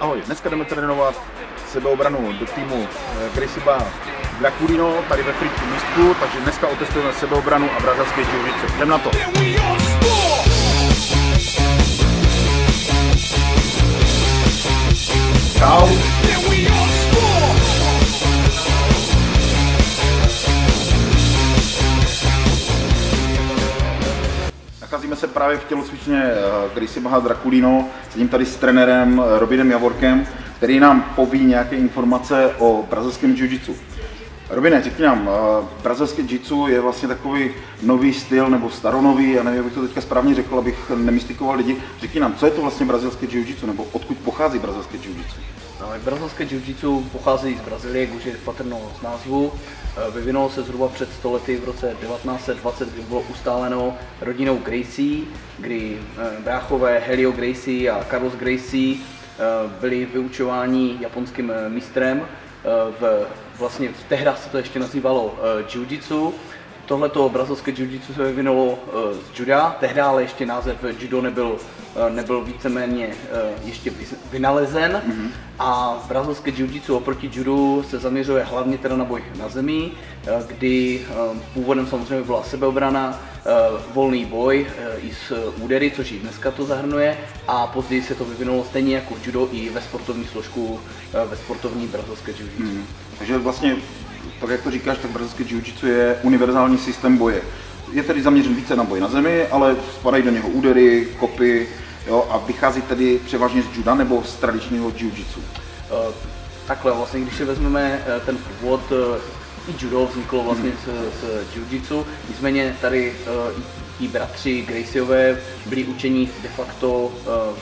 Ahoj, dneska jdeme trénovat sebeobranu do týmu Gracie Barra Draculino tady ve Free místku, takže dneska otestujeme sebeobranu a brazilské jiu-jitsu. Jdem na to! Čau! Nacházíme se právě v tělocvičně Gracie Barra Draculino, sedím tady s trenérem Robinem Javorkem, který nám poví nějaké informace o brazilském jiu-jitsu. Robine, řekni nám, brazilské jiu-jitsu je vlastně takový nový styl nebo staronový, já nevím, jak bych to teďka správně řekl, abych nemystikoval lidi. Řekni nám, co je to vlastně brazilské jiu-jitsu nebo odkud pochází brazilské jiu-jitsu? Brazilské jiu-jitsu pochází z Brazílie, jak už je patrno z názvu. Vyvinulo se zhruba před 100 lety v roce 1920, kdy bylo ustáleno rodinou Gracie, kdy bráchové Helio Gracie a Carlos Gracie byli vyučováni japonským mistrem. Vlastně v té hře se to ještě nazývalo jiu-jitsu. Tohleto brazilské jiu-jitsu se vyvinulo z juda, tehdy ale ještě název judo nebyl víceméně ještě vynalezen. A brazilské jiu-jitsu oproti judu se zaměřuje hlavně teda na boj na zemi, kdy původem samozřejmě byla sebeobrana, volný boj i s údery, což i dneska to zahrnuje, a později se to vyvinulo stejně jako judo i ve sportovní složku, ve sportovní brazilské jiu-jitsu. Takže vlastně, tak jak to říkáš, tak brazilské jiu-jitsu je univerzální systém boje. Je tedy zaměřen více na boj na zemi, ale spadají do něho údery, kopy, jo, a vychází tedy převážně z juda nebo z tradičního jiu-jitsu? Takhle vlastně, když si vezmeme ten původ, i judo vzniklo vlastně z jiu-jitsu, nicméně tady i bratři Gracieové byli učeni de facto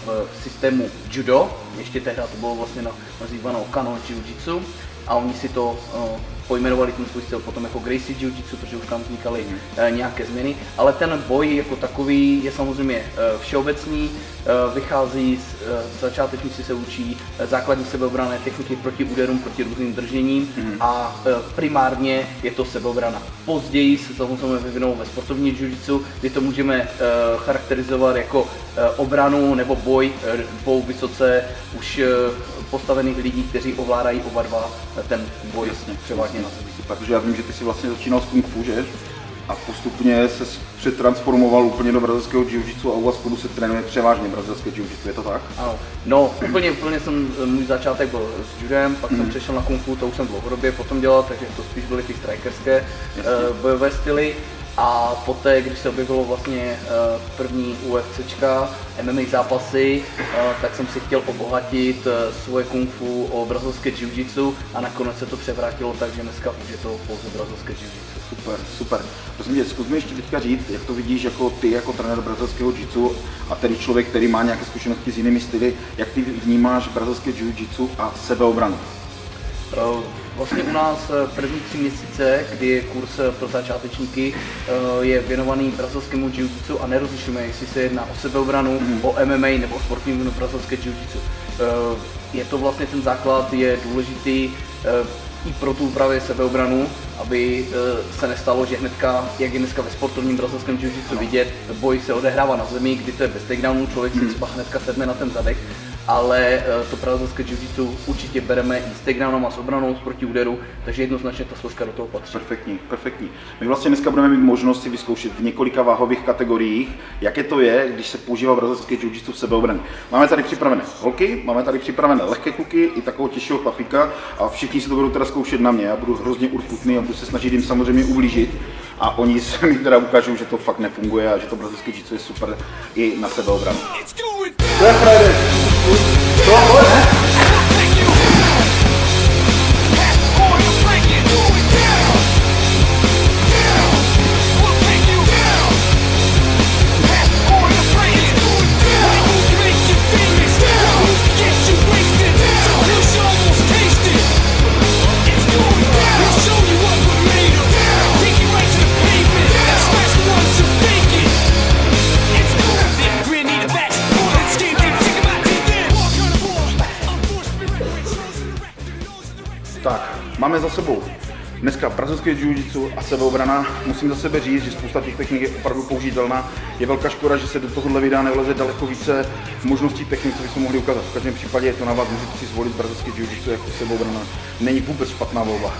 v systému judo, ještě tehdy to bylo vlastně nazýváno Kano jiu-jitsu, a oni si to pojmenovali ten svůj styl potom jako Gracie jiu-jitsu, protože už tam vznikaly nějaké změny, ale ten boj jako takový je samozřejmě všeobecný, vychází z začátečníci se učí základní sebeobranné techniky proti úderům, proti různým držením a primárně je to sebeobrana. Později se samozřejmě vyvinou ve sportovní jiu-jitsu, kdy to můžeme charakterizovat jako obranu nebo boj dvou vysoce už postavených lidí, kteří ovládají oba dva ten boj převážně na zemi. Takže já vím, že ty jsi vlastně začínal s kung fu, že? A postupně se přetransformoval úplně do brazilského jiu-jitsu a u vás spolu se trénuje převážně brazilské jiu-jitsu, je to tak? Ano, no úplně můj začátek byl s judem, pak jsem přešel na kung fu, to už jsem dlouhodobě potom dělal, takže to spíš byly ty strikerské bojové styly. A poté, když se objevilo vlastně první UFCčka, MMA zápasy, tak jsem si chtěl obohatit svoje kung fu o brazilské jiu-jitsu a nakonec se to převrátilo tak, že dneska už je to pouze brazilské jiu-jitsu. Super, super. Prosím tě, zkus mi ještě teďka říct, jak to vidíš jako ty jako trenér brazilského jiu-jitsu a tedy člověk, který má nějaké zkušenosti s jinými styly, jak ty vnímáš brazilské jiu-jitsu a sebeobranu? Vlastně u nás první 3 měsíce, kdy je kurz pro začátečníky, je věnovaný brazilskému jiu-jitsu a nerozlišujeme, jestli se jedná o sebeobranu, o MMA nebo o sportovní brazilské jiu-jitsu. Je to vlastně ten základ, je důležitý i pro tu právě sebeobranu, aby se nestalo, že hnedka, jak je dneska ve sportovním brazilském jiu-jitsu vidět, boj se odehrává na zemi, kdy to je bez takedownu, člověk si třeba hnedka sedne na ten zadek, ale to brazilské jiu-jitsu určitě bereme i s takedownem a s obranou, s protiúderu, takže jednoznačně ta složka do toho patří. Perfektní, perfektní. My vlastně dneska budeme mít možnost si vyzkoušet v několika váhových kategoriích, jaké to je, když se používá brazilské jiu-jitsu v sebeobraně. Máme tady připravené holky, máme tady připravené lehké kluky i takového těžšího chlapíka a všichni si to budou teda zkoušet na mě. Já budu hrozně urputný a budu se snažit jim samozřejmě ublížit a oni se mi teda ukážou, že to fakt nefunguje a že to brazilské jiu-jitsu je super i na sebeobranu. To je Friday. To ne? Tak, máme za sebou Dneska brazilské jiu-jitsu a sebeobrana, musím za sebe říct, že spousta těch technik je opravdu použitelná. Je velká škoda, že se do tohohle videa nevleze daleko více možností technik, co bychom mohli ukázat. V každém případě je to na vás, můžete si zvolit brazilské jiu-jitsu jako sebeobrana. Není vůbec špatná volba.